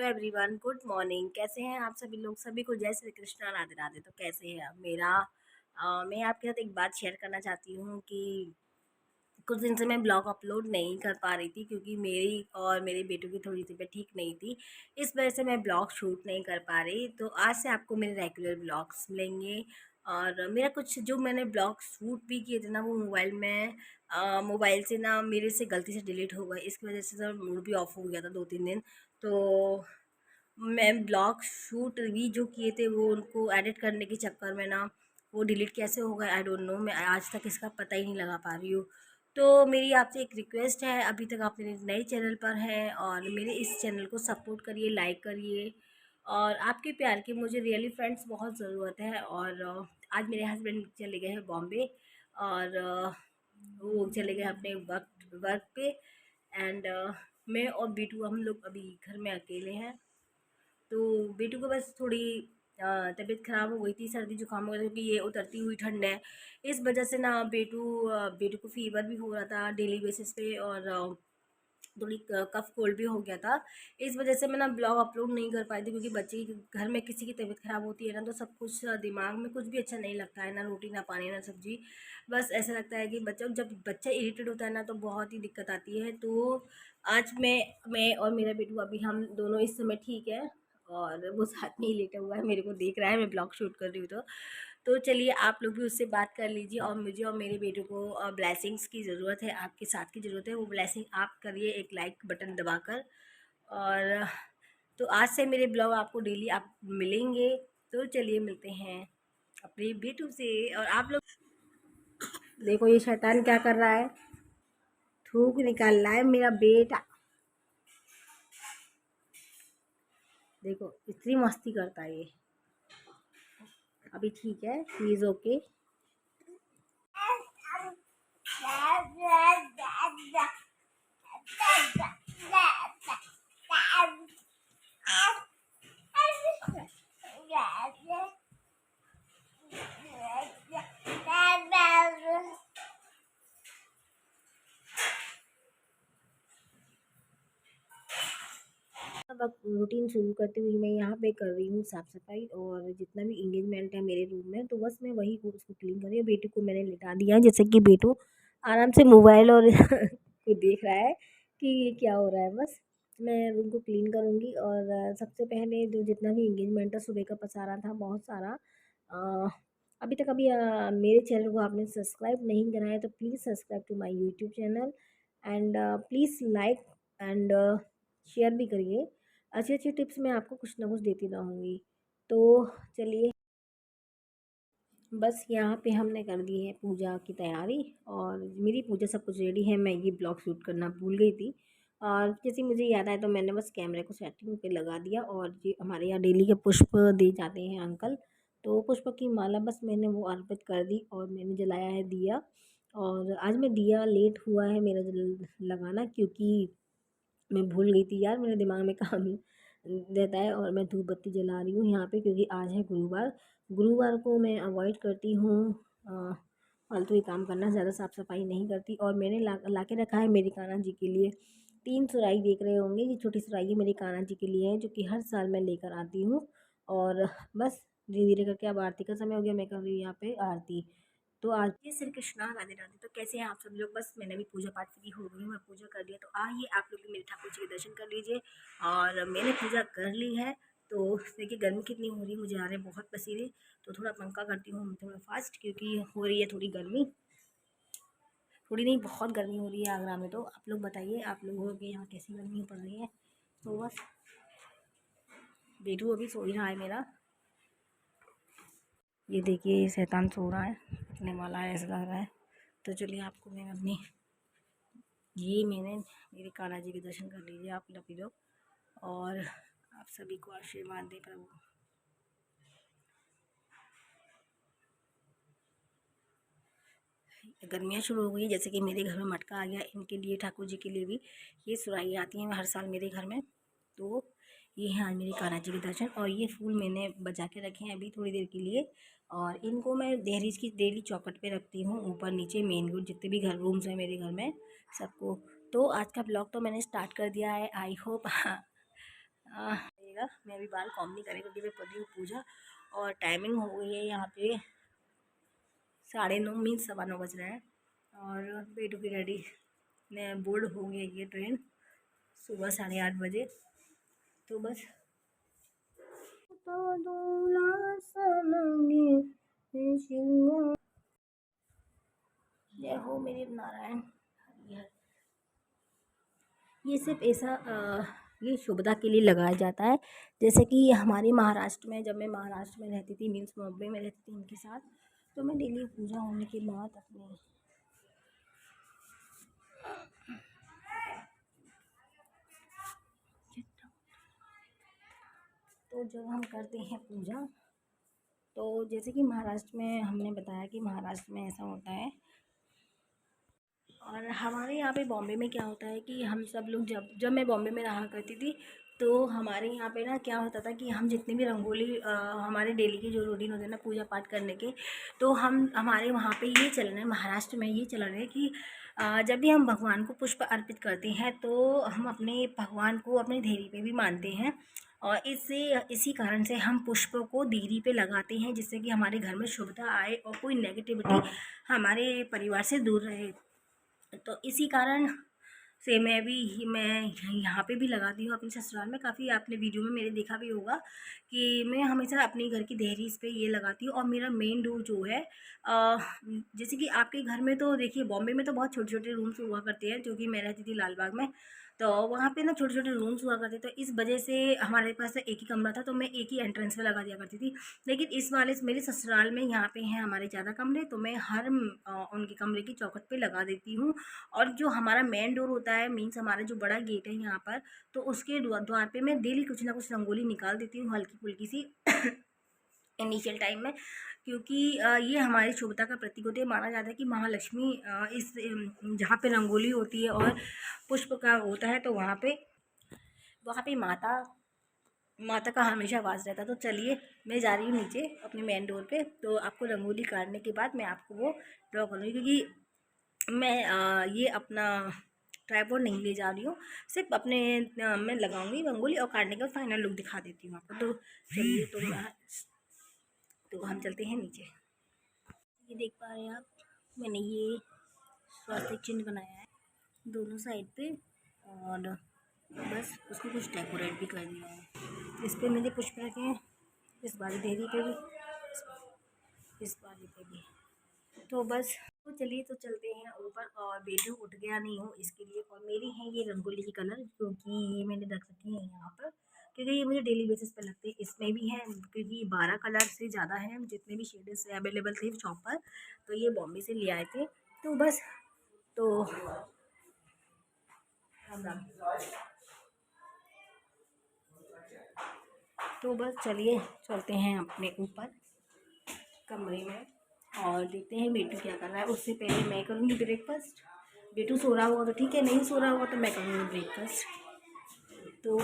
Hello everyone, good morning. कैसे हैं आप सभी लोग? सभी को जय श्री कृष्णा, राधे राधे। तो कैसे हैं आप? मैं आपके साथ एक बात शेयर करना चाहती हूँ कि कुछ दिन से मैं ब्लॉग अपलोड नहीं कर पा रही थी क्योंकि मेरी और मेरे बेटों की थोड़ी तबीयत ठीक नहीं थी। इस वजह से मैं ब्लॉग शूट नहीं कर पा रही। तो आज से आपको मेरे रेगुलर ब्लॉग्स मिलेंगे। और मेरा कुछ जो मैंने ब्लॉग शूट भी किए थे ना, वो मोबाइल से ना मेरे से गलती से डिलीट हो गए। इसकी वजह से सर मूड भी ऑफ हो गया था 2-3 दिन। तो मैं ब्लॉग शूट भी जो किए थे वो उनको एडिट करने के चक्कर में ना वो डिलीट कैसे हो गए, आई डोंट नो। मैं आज तक इसका पता ही नहीं लगा पा रही हूँ। तो मेरी आपसे एक रिक्वेस्ट है, अभी तक आप मेरे नए चैनल पर हैं और मेरे इस चैनल को सपोर्ट करिए, लाइक करिए। और आपके प्यार की मुझे रियली फ्रेंड्स बहुत ज़रूरत है। और आज मेरे हस्बैंड चले गए हैं बॉम्बे। और वो चले गए अपने वर्क वर्क पे। एंड मैं और बीटू हम लोग अभी घर में अकेले हैं। तो बेटू को बस थोड़ी तबीयत ख़राब हो गई थी, सर्दी जुकाम हो गया था क्योंकि ये उतरती हुई ठंड है। इस वजह से ना बेटू को फीवर भी हो रहा था डेली बेसिस पे। और थोड़ी कफ कोल्ड भी हो गया था। इस वजह से मैं ना ब्लॉग अपलोड नहीं कर पाई थी क्योंकि बच्चे की घर में किसी की तबीयत ख़राब होती है ना, तो सब कुछ दिमाग में कुछ भी अच्छा नहीं लगता है, ना रोटी ना पानी ना सब्जी। बस ऐसा लगता है कि जब बच्चा इरिटेट होता है ना तो बहुत ही दिक्कत आती है। तो आज मैं और मेरा बेटू अभी हम दोनों इस समय ठीक है। और वो साथ में ही लेटा हुआ है, मेरे को देख रहा है मैं ब्लॉग शूट कर रही हूँ। तो चलिए आप लोग भी उससे बात कर लीजिए। और मुझे और मेरे बेटे को ब्लेसिंग्स की ज़रूरत है, आपके साथ की ज़रूरत है। वो ब्लेसिंग आप करिए एक लाइक बटन दबाकर। और तो आज से मेरे ब्लॉग आपको डेली आप मिलेंगे। तो चलिए मिलते हैं अपने बेटू से। और आप लोग देखो ये शैतान क्या कर रहा है, थूक निकाल रहा है मेरा बेटा। देखो इतनी मस्ती करता है ये। अभी ठीक है, ही इज़ ओके। अब रूटीन शुरू करते हुए मैं यहाँ पे कर रही हूँ साफ़ सफाई। और जितना भी इंगेजमेंट है मेरे रूम में तो बस मैं वही उसको क्लीन कर रही हूँ। बेटू को मैंने लिटा दिया है, जैसे कि बेटू आराम से मोबाइल और को देख रहा है कि ये क्या हो रहा है। बस मैं रूम को क्लीन करूँगी। और सबसे पहले जो जितना भी इंगेजमेंट था सुबह का पसारा था बहुत सारा। अ, अभी मेरे चैनल को आपने सब्सक्राइब नहीं करा है तो please subscribe to my YouTube channel. And please like and share भी करिए। अच्छी अच्छी टिप्स मैं आपको कुछ ना कुछ देती रहूँगी। तो चलिए, बस यहाँ पे हमने कर दी है पूजा की तैयारी। और मेरी पूजा सब कुछ रेडी है, मैं ये ब्लॉग शूट करना भूल गई थी। और जैसे मुझे याद आया तो मैंने बस कैमरे को सेटिंग पे लगा दिया। और ये हमारे यहाँ डेली के पुष्प दे जाते हैं अंकल, तो पुष्प की माला बस मैंने वो अर्पित कर दी। और मैंने जलाया है दिया। और आज मैं दिया लेट हुआ है मेरा लगाना क्योंकि मैं भूल गई थी यार, मेरे दिमाग में काम ही रहता है। और मैं धूप बत्ती जला रही हूँ यहाँ पे क्योंकि आज है गुरुवार। गुरुवार को मैं अवॉइड करती हूँ फालतू ही काम करना, ज़्यादा साफ़ सफाई नहीं करती। और मैंने ला के रखा है मेरी कान्हा जी के लिए 3 सुराही। देख रहे होंगे ये छोटी सुराही है मेरी कान्हा जी के लिए है, जो कि हर साल मैं लेकर आती हूँ। और बस धीरे धीरे करके अब आरती का समय हो गया, मैं कर रही हूँ यहाँ पे आरती। तो आज जय श्री कृष्णा, राधे राधे। तो कैसे हैं आप सब लोग? बस मैंने भी पूजा पाठ की हो गई, मैं पूजा कर लिया। तो आइए आप लोग भी मेरे ठाकुर जी के दर्शन कर लीजिए। और मैंने पूजा कर ली है। तो देखिए गर्मी कितनी हो रही है, मुझे आ रहे हैं बहुत पसीने। तो थोड़ा पंखा करती हूँ थोड़ा फास्ट क्योंकि हो रही है थोड़ी गर्मी। थोड़ी नहीं, बहुत गर्मी हो रही है आगरा में। तो आप लोग बताइए, आप लोगों के यहाँ कैसी गर्मी पड़ रही है? तो बस बेटू अभी सो ही रहा है मेरा। ये देखिए ये शैतान सो रहा है, उठने वाला है ऐसा लग रहा है। तो चलिए आपको मैं अपनी मेरे कान्हा जी के दर्शन कर लीजिए आप लोग। और आप सभी को आशीर्वाद दे प्रभु। गर्मियाँ शुरू हो गई, जैसे कि मेरे घर में मटका आ गया, इनके लिए ठाकुर जी के लिए भी ये सुराही आती हैं हर साल मेरे घर में। तो ये हैं आज मेरे कान्हा जी के दर्शन। और ये फूल मैंने बचा के रखे हैं अभी थोड़ी देर के लिए। और इनको मैं दहलीज की डेली चौखट पे रखती हूँ, ऊपर नीचे मेन रोड जितने भी घर रूम्स हैं मेरे घर में सबको। तो आज का ब्लॉग तो मैंने स्टार्ट कर दिया है, आई होप मेरा। मैं अभी बाल कॉम नहीं करें क्योंकि मैं पढ़ी हूँ पूजा, और टाइमिंग हो गई है यहाँ पे 9:30 मीन्स 9:15 बज रहे हैं। और बेटू की रेडी ने बोर्ड हो गई ये ट्रेन सुबह 8:30 बजे। तो बस तो जय हो मेरे नारायण। ये सिर्फ ऐसा ये शुभदा के लिए लगाया जाता है। जैसे कि हमारे महाराष्ट्र में, जब मैं महाराष्ट्र में रहती थी मीन्स बॉम्बे में रहती थी उनके साथ, तो मैं डेली पूजा होने के बाद अपने तो जब हम करते हैं पूजा, तो जैसे कि महाराष्ट्र में हमने बताया कि महाराष्ट्र में ऐसा होता है। और हमारे यहाँ पे बॉम्बे में क्या होता है कि हम सब लोग जब जब मैं बॉम्बे में रहा करती थी, तो हमारे यहाँ पे ना क्या होता था कि हम जितने भी रंगोली हमारे डेली के जो रूटीन होते हैं ना पूजा पाठ करने के, तो हम हमारे वहाँ पे ये चल रहा है, महाराष्ट्र में ये चल रहा है कि जब भी हम भगवान को पुष्प अर्पित करते हैं तो हम अपने भगवान को अपने देहरी पे भी मानते हैं। और इसी कारण से हम पुष्पों को देहरी पे लगाते हैं, जिससे कि हमारे घर में शुभता आए और कोई नेगेटिविटी हमारे परिवार से दूर रहे। तो इसी कारण से मैं यहाँ पे भी लगाती हूँ अपने ससुराल में। काफ़ी आपने वीडियो में मेरे देखा भी होगा कि मैं हमेशा अपने घर की दहलीज पे ये लगाती हूँ। और मेरा मेन डोर जो है जैसे कि आपके घर में तो देखिए बॉम्बे में तो बहुत छोटे छोटे रूम्स हुआ करते हैं, जो कि मैं रहती थी लाल बाग में, तो वहाँ पे ना छोटे छोटे रूम्स हुआ करते, तो इस वजह से हमारे पास एक ही कमरा था, तो मैं एक ही एंट्रेंस में लगा दिया करती थी। लेकिन इस वाले मेरे ससुराल में यहाँ पे हैं हमारे ज़्यादा कमरे, तो मैं हर उनके कमरे की चौखट पे लगा देती हूँ। और जो हमारा मेन डोर होता है मीन्स हमारा जो बड़ा गेट है यहाँ पर, तो उसके द्वार पे मैं डेली कुछ ना कुछ रंगोली निकाल देती हूँ हल्की फुल्की सी इनिशियल टाइम में, क्योंकि ये हमारी शुभता का प्रतीक होती है। माना जाता है कि महालक्ष्मी इस जहाँ पे रंगोली होती है और पुष्प का होता है, तो वहाँ पे माता माता का हमेशा वास रहता है। तो चलिए मैं जा रही हूँ नीचे अपने मेन डोर पे, तो आपको रंगोली काटने के बाद मैं आपको वो ड्रॉ करूँगी, क्योंकि मैं ये अपना ट्राइपॉड नहीं ले जा रही हूँ, सिर्फ अपने मैं लगाऊंगी रंगोली और काटने के बाद फाइनल लुक दिखा देती हूँ आपको। तो चलिए तो हम चलते हैं नीचे। ये देख पा रहे हैं आप, मैंने ये स्वास्तिक चिन्ह बनाया है दोनों साइड पे, और बस उसको कुछ डेकोरेट भी कर दिया है। इस पे मैंने पुष्प रखे हैं, इस वाली देहरी पे भी, इस वाली पे भी। तो बस तो चलिए तो चलते हैं ऊपर। और बेटू उठ गया नहीं हो इसके लिए, और मेरी है ये रंगोली की कलर, क्योंकि ये मैंने रख रखी है यहाँ पर, क्योंकि ये मुझे डेली बेसिस पे लगते हैं। इसमें भी है क्योंकि 12 कलर से ज़्यादा हैं जितने भी शेड्स अवेलेबल थे शॉप पर, तो ये बॉम्बे से ले आए थे। तो बस तो तो बस चलिए चलते हैं अपने ऊपर कमरे में और देखते हैं बेटू क्या कर रहा है। उससे पहले मैं करूँगी ब्रेकफास्ट। बेटू सो रहा होगा तो ठीक है, नहीं सो रहा होगा तो मैं करूँगी ब्रेकफास्ट। तो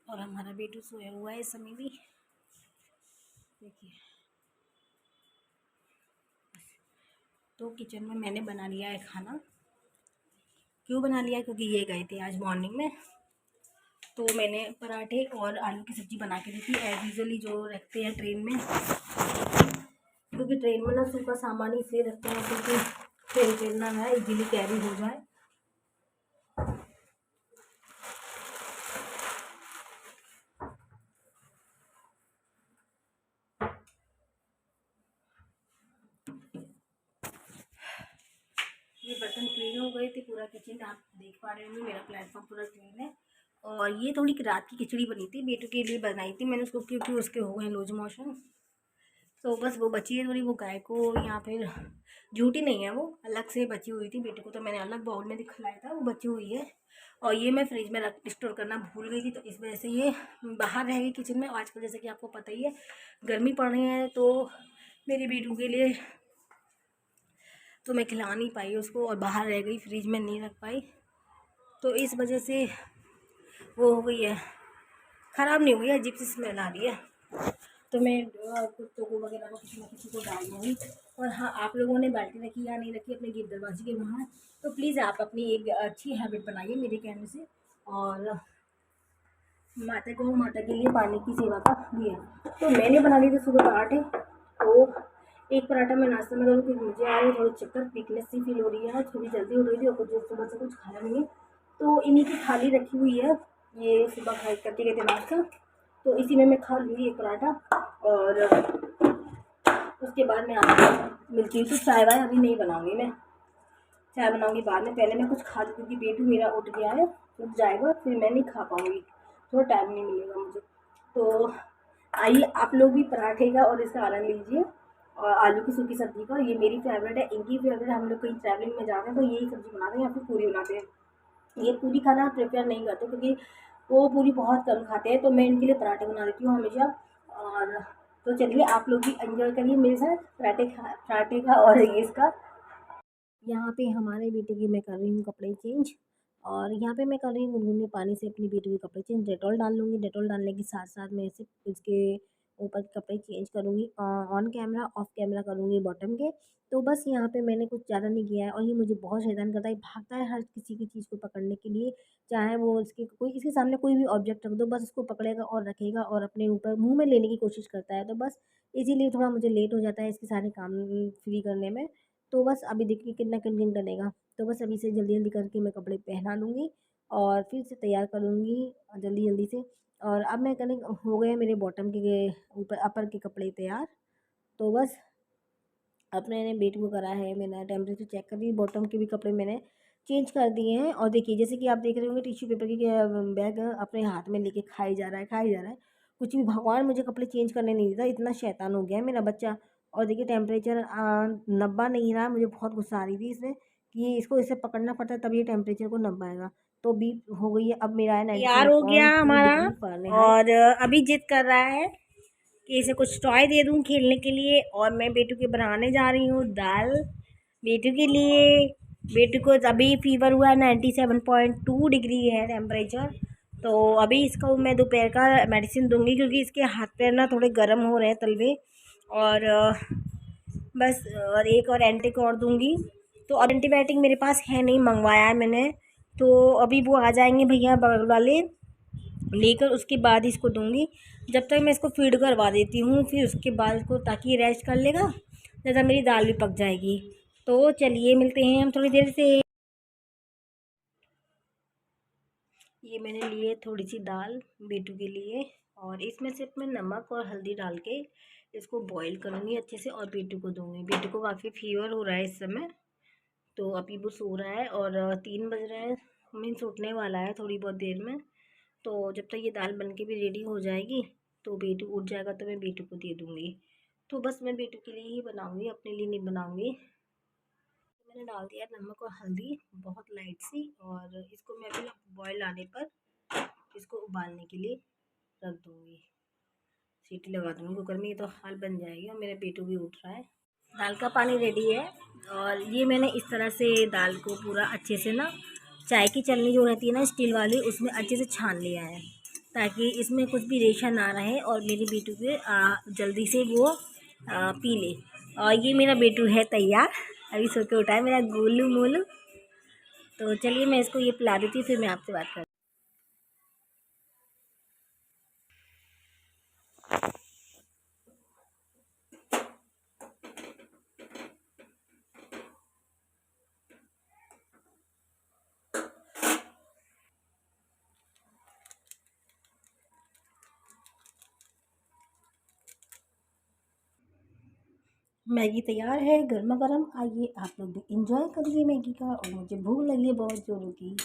और हमारा बेटू सोया हुआ है इस समय भी, देखिए। तो किचन में मैंने बना लिया है खाना। क्यों बना लिया? क्योंकि ये गए थे आज मॉर्निंग में, तो मैंने पराठे और आलू की सब्ज़ी बना के दी थी एज यूजली जो रखते हैं ट्रेन में, क्योंकि ट्रेन में ना सूखा सामान ही इसलिए रखते हैं क्योंकि ट्रेन चलना है इजीली कैरी हो जाए। ये बर्तन क्लीन हो गए थे, पूरा किचन आप देख पा रहे होंगे, मेरा प्लेटफॉर्म पूरा क्लीन है। और ये थोड़ी रात की खिचड़ी बनी थी, बेटू के लिए बनाई थी मैंने उसको, क्योंकि उसके हो गए लूज मोशन, तो बस वो बची है थोड़ी, वो गाय को या फिर झूठी नहीं है, वो अलग से बची हुई थी। बेटे को तो मैंने अलग बाउल में दिखलाया था, वो बची हुई है। और ये मैं फ्रिज में रख स्टोर करना भूल गई थी, तो इस वजह से ये बाहर रह गई किचन में। आजकल जैसे कि आपको पता ही है गर्मी पड़ रही है, तो मेरे बेटू के लिए तो मैं खिला नहीं पाई उसको, और बाहर रह गई, फ्रिज में नहीं रख पाई, तो इस वजह से वो हो गई है, ख़राब नहीं हुई है, अजीब सी स्मेल आ रही है। तो मैं कुत्तों को वगैरह को किसी न किसी को डाल दूँगी। और हाँ, आप लोगों ने बाल्टी रखी या नहीं रखी अपने गेट दरवाजे के बाहर, तो प्लीज़ आप अपनी एक अच्छी हैबिट बनाइए मेरे कहने से। और माता को माता के लिए पानी की सेवा का दिया। तो मैंने बना लिए थे सुबह पराठे। तो एक पराठा मैं नाश्ते में करूँ क्योंकि मुझे आ रही है थोड़ी चक्कर, वीकनेस सी फील हो रही है, थोड़ी जल्दी उठ रही थी और कुछ सुबह से कुछ खाया नहीं है। तो इन्हीं की थाली रखी हुई है, ये सुबह खाए करके गए थे नाश्ता, तो इसी में मैं खा लूँगी एक पराठा। और उसके बाद मैं आपको मिलती हूँ। तो चाय वाय अभी नहीं बनाऊँगी मैं, चाय बनाऊँगी बाद में। पहले मैं कुछ खा लूँ क्योंकि बेटू मेरा उठ गया है, उठ जाएगा फिर मैं नहीं खा पाऊँगी, थोड़ा टाइम नहीं मिलेगा मुझे। तो आइए आप लोग भी पराठे का और इसका आनंद लीजिए, और आलू की सूखी सब्ज़ी का। ये मेरी फेवरेट है, इनकी फेवरेट है। हम लोग कहीं ट्रैवलिंग में जाते हैं तो यही सब्ज़ी बनाते हैं या फिर पूरी बनाते हैं। ये पूरी खाना प्रेफर नहीं करते क्योंकि वो पूरी बहुत कम खाते हैं, तो मैं इनके लिए पराठे बना देती हूँ हमेशा। और तो चलिए आप लोग भी एंजॉय करिए मेरे साथ पराठे का और इसका। यहाँ पे हमारे बेटे के मैं कर रही हूँ कपड़े चेंज, और यहाँ पे मैं कर रही हूँ गुनगुने पानी से अपनी बेटी के कपड़े चेंज। डेटॉल डाल लूँगी, डेटॉल डालने के साथ साथ मैं इसे इसके ऊपर के कपड़े चेंज करूँगी। ऑन कैमरा ऑफ कैमरा करूँगी बॉटम के। तो बस यहाँ पे मैंने कुछ ज़्यादा नहीं किया है, और ये मुझे बहुत शैतान करता है, भागता है हर किसी की चीज़ को पकड़ने के लिए। चाहे वो इसके कोई इसके सामने कोई भी ऑब्जेक्ट रख दो, बस उसको पकड़ेगा और रखेगा और अपने ऊपर मुँह में लेने की कोशिश करता है। तो बस इसीलिए थोड़ा मुझे लेट हो जाता है इसके सारे काम फ्री करने में। तो बस अभी देखिए कितना कंटेंट डलेगा। तो बस अभी से जल्दी-जल्दी करके मैं कपड़े पहना लूँगी और फिर से तैयार करूँगी जल्दी-जल्दी से। और अब मैं कने हो गए मेरे बॉटम के ऊपर अपर के कपड़े तैयार। तो बस अब मैंने बेटी को करा है, मैंने टेम्परेचर चेक कर ली, बॉटम के भी कपड़े मैंने चेंज कर दिए हैं। और देखिए जैसे कि आप देख रहे होंगे टिश्यू पेपर की बैग अपने हाथ में लेके खाई जा रहा है, खाई जा रहा है। कुछ भी भगवान मुझे कपड़े चेंज करने नहीं देता, इतना शैतान हो गया है मेरा बच्चा। और देखिए टेम्परेचर 90 नहीं रहा, मुझे बहुत गुस्सा आ रही थी इसमें कि इसको इसे पकड़ना पड़ता है तब ये टेम्परेचर को 90 आएगा। तो बीप हो गई है, अब मेरा है तैयार हो गया 97.2 हमारा। Degree Fahrenheit. और अभी जिद कर रहा है कि इसे कुछ टॉय दे दूँ खेलने के लिए, और मैं बेटू के बनाने जा रही हूँ दाल बेटू के लिए। बेटू को अभी फीवर हुआ है, 97.2 डिग्री है टेम्परेचर। तो अभी इसको मैं दोपहर का मेडिसिन दूंगी क्योंकि इसके हाथ पैर ना थोड़े गर्म हो रहे हैं तलवे। और बस और एक और एंटीक और दूंगी। तो और एंटीबायोटिक मेरे पास है नहीं, मंगवाया है मैंने। तो अभी वो आ जाएंगे भैया बगल वाले लेकर, उसके बाद इसको दूंगी। जब तक मैं इसको फीड करवा देती हूँ, फिर उसके बाद इसको ताकि ये रेस्ट कर लेगा, ज़्यादा मेरी दाल भी पक जाएगी। तो चलिए मिलते हैं हम थोड़ी देर से। ये मैंने लिए थोड़ी सी दाल बेटू के लिए, और इसमें सिर्फ मैं नमक और हल्दी डाल के इसको बॉईल करूँगी अच्छे से और बेटू को दूँगी। बेटू को काफ़ी फीवर हो रहा है इस समय, तो अभी वो सो रहा है और 3 बज रहे हैं, मीन्स उठने वाला है थोड़ी बहुत देर में। तो जब तक ये दाल बन के भी रेडी हो जाएगी तो बेटू उठ जाएगा, तो मैं बेटू को दे दूँगी। तो बस मैं बेटू के लिए ही बनाऊँगी, अपने लिए नहीं बनाऊँगी। तो मैंने डाल दिया नमक और हल्दी बहुत लाइट सी, और इसको मैं अभी बॉयल आने पर इसको उबालने के लिए रख दूँगी। सीटी लगा दूँगी कुकर में, ये तो हाल बन जाएगी। और मेरा बेटू भी उठ रहा है। दाल का पानी रेडी है, और ये मैंने इस तरह से दाल को पूरा अच्छे से ना, चाय की छलनी जो रहती है ना स्टील वाली, उसमें अच्छे से छान लिया है ताकि इसमें कुछ भी रेशा ना रहे और मेरी बेटू के जल्दी से वो पी ले। और ये मेरा बेटू है तैयार, अभी सो के उठा है मेरा गोलू मोलू। तो चलिए मैं इसको ये पिला देती हूँ, फिर मैं आपसे बात करती हूँ। मैगी तैयार है गर्मा गर्म, आइए आप लोग भी इंजॉय करिए मैगी का, और मुझे भूख लगी है बहुत जोरों की।